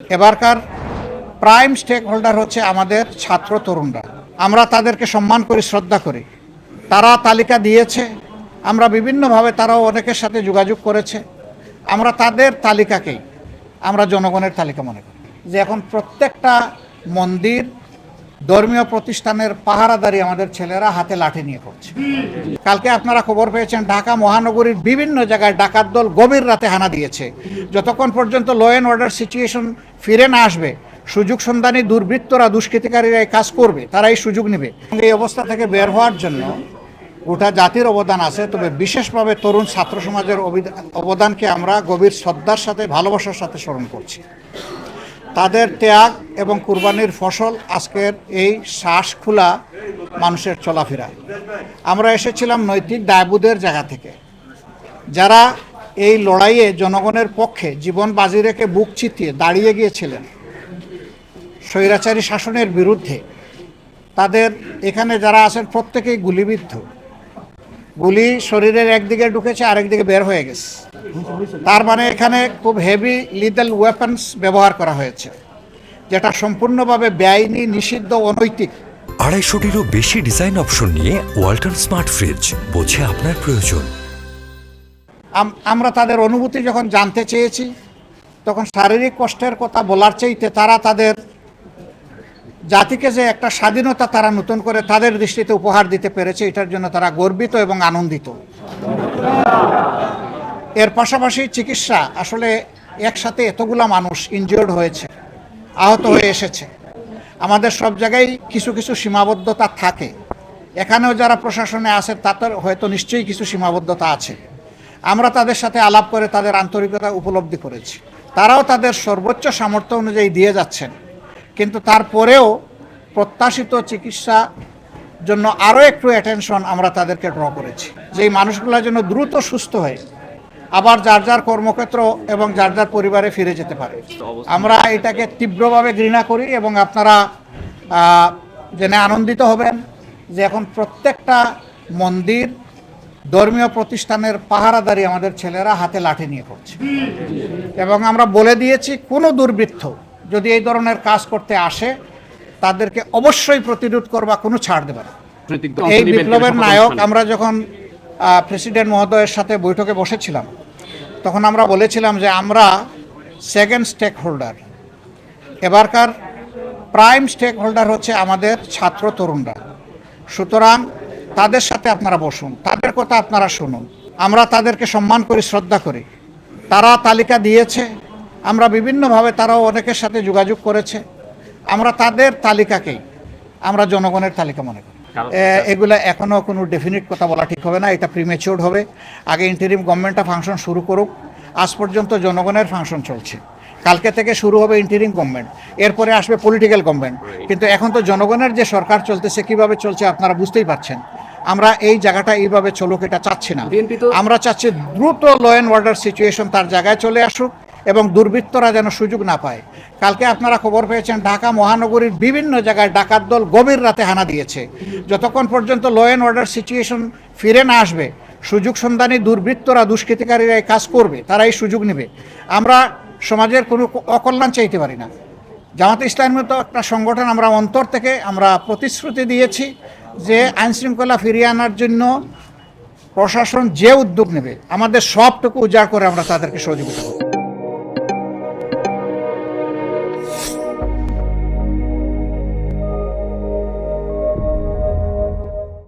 এবারকার prime stake holder হচ্ছে আমাদের ছাত্র তরুণরা। আমরা তাদেরকে সম্মান করি, শ্রদ্ধা করি। তারা তালিকা দিয়েছে, আমরা বিভিন্নভাবে তারাও অনেকের সাথে যোগাযোগ করেছে। আমরা তাদের তালিকাকেই আমরা জনগণের তালিকা মনে করি। যে এখন প্রত্যেকটা মন্দির, ধর্মীয় প্রতিষ্ঠানের পাহারাদারি আমাদের ছেলেরা হাতে লাঠি নিয়ে করছে। কালকে আপনারা খবর পেয়েছেন, ঢাকা মহানগরীর বিভিন্ন জায়গায় ডাকাত দল গভীর রাতে হানা দিয়েছে। যতক্ষণ পর্যন্ত ল অ্যান্ড অর্ডার সিচুয়েশন ফিরে না আসবে, সুযোগ সন্ধানী দুর্বৃত্তরা, দুষ্কৃতিকারীরা এই কাজ করবে, তারা এই সুযোগ নেবে। এই অবস্থা থেকে বের হওয়ার জন্য গোটা জাতির অবদান আছে, তবে বিশেষভাবে তরুণ ছাত্র সমাজের অবদানকে আমরা গভীর শ্রদ্ধার সাথে, ভালোবাসার সাথে স্মরণ করছি। তাদের ত্যাগ এবং কুরবানির ফসল আজকের এই শ্বাস খোলা মানুষের চলাফেরা। আমরা এসেছিলাম নৈতিক দায়বোধের জায়গা থেকে। যারা এই লড়াইয়ে জনগণের পক্ষে জীবন বাজি রেখে বুক চিতিয়ে দাঁড়িয়ে গিয়েছিলেন স্বৈরাচারী শাসনের বিরুদ্ধে, তাদের এখানে যারা আছেন প্রত্যেকেই গুলিবিদ্ধ। গুলি শরীরের একদিকে ঢুকেছে, আরেকদিকে বের হয়ে গেছে। তার মানে এখানে খুব হেভি লিথাল ওয়েপন্স ব্যবহার করা হয়েছে, যেটা সম্পূর্ণভাবে বেআইনি, নিষিদ্ধ, অনৈতিক। 250-টিরও বেশি ডিজাইন অপশন নিয়ে ওয়ালটন স্মার্ট ফ্রিজ, বোঝে আপনার প্রয়োজন। আমরা তাদের অনুভূতি যখন জানতে চেয়েছি, তখন শারীরিক কষ্টের কথা বলার চাইতে তারা তাদের জাতিকে যে একটা স্বাধীনতা তারা নতুন করে তাদের দৃষ্টিতে উপহার দিতে পেরেছে, এটার জন্য তারা গর্বিত এবং আনন্দিত। এর পাশাপাশি চিকিৎসা, আসলে একসাথে এতগুলা মানুষ ইনজিওর্ড হয়েছে, আহত হয়ে এসেছে। আমাদের সব জায়গায় কিছু কিছু সীমাবদ্ধতা থাকে। এখানেও যারা প্রশাসনে আছে তাদের হয়তো নিশ্চয়ই কিছু সীমাবদ্ধতা আছে। আমরা তাদের সাথে আলাপ করে তাদের আন্তরিকতা উপলব্ধি করেছি। তারাও তাদের সর্বোচ্চ সামর্থ্য অনুযায়ী দিয়ে যাচ্ছেন, কিন্তু তারপরেও প্রত্যাশিত চিকিৎসা জন্য আরও একটু অ্যাটেনশন আমরা তাদেরকে ড্র করেছি, যে এই মানুষগুলোর জন্য দ্রুত সুস্থ হয়ে আবার যার যার কর্মক্ষেত্র এবং যার যার পরিবারে ফিরে যেতে পারে। আমরা এটাকে তীব্রভাবে ঘৃণা করি এবং আপনারা জেনে আনন্দিত হবেন যে এখন প্রত্যেকটা মন্দির, ধর্মীয় প্রতিষ্ঠানের পাহারাদারি আমাদের ছেলেরা হাতে লাঠি নিয়ে করছে। এবং আমরা বলে দিয়েছি, কোনো দুর্বৃত্ত যদি এই ধরনের কাজ করতে আসে, তাদেরকে অবশ্যই প্রতিরোধ করবা, কোনো ছাড় দেবে না। এই বিপ্লবের নায়ক, আমরা যখন প্রেসিডেন্ট মহোদয়ের সাথে বৈঠকে বসেছিলাম, তখন আমরা বলেছিলাম যে আমরা সেকেন্ড স্টেক হোল্ডার। এবারকার প্রাইম স্টেক হোল্ডার হচ্ছে আমাদের ছাত্র তরুণরা। সুতরাং তাদের সাথে আপনারা বসুন, তাদের কথা আপনারা শুনুন। আমরা তাদেরকে সম্মান করি, শ্রদ্ধা করি। তারা তালিকা দিয়েছে, আমরা বিভিন্নভাবে তারাও অনেকের সাথে যোগাযোগ করেছে। আমরা তাদের তালিকাকেই আমরা জনগণের তালিকা মনে করি। এগুলা এখনও কোনো ডেফিনিট কথা বলা ঠিক হবে না, এটা প্রিমেচিওর হবে। আগে ইন্টারিম গভর্নমেন্টটা ফাংশন শুরু করুক। আজ পর্যন্ত জনগণের ফাংশন চলছে, কালকে থেকে শুরু হবে ইন্টারিম গভর্নমেন্ট, এরপরে আসবে পলিটিক্যাল গভর্নমেন্ট। কিন্তু এখন তো জনগণের যে সরকার চলতেছে, কীভাবে চলছে আপনারা বুঝতেই পারছেন। আমরা এই জায়গাটা এইভাবে চলুক এটা চাচ্ছি না। আমরা চাচ্ছি দ্রুত ল অ্যান্ড অর্ডার সিচুয়েশন তার জায়গায় চলে আসুক এবং দুর্বৃত্তরা যেন সুযোগ না পায়। কালকে আপনারা খবর পেয়েছেন, ঢাকা মহানগরীর বিভিন্ন জায়গায় ডাকাত দল গভীর রাতে হানা দিয়েছে। যতক্ষণ পর্যন্ত ল অ্যান্ড অর্ডার সিচুয়েশন ফিরে না আসবে, সুযোগ সন্ধানী দুর্বৃত্তরা, দুষ্কৃতিকারীরা এই কাজ করবে, তারা এই সুযোগ নেবে। আমরা সমাজের কোনো অকল্যাণ চাইতে পারি না। জামাতে ইসলামের মতো একটা সংগঠন, আমরা অন্তর থেকে আমরা প্রতিশ্রুতি দিয়েছি যে আইনশৃঙ্খলা ফিরিয়ে আনার জন্য প্রশাসন যে উদ্যোগ নেবে, আমাদের সবটুকু উজাড় করে আমরা তাদেরকে সহযোগিতা করব।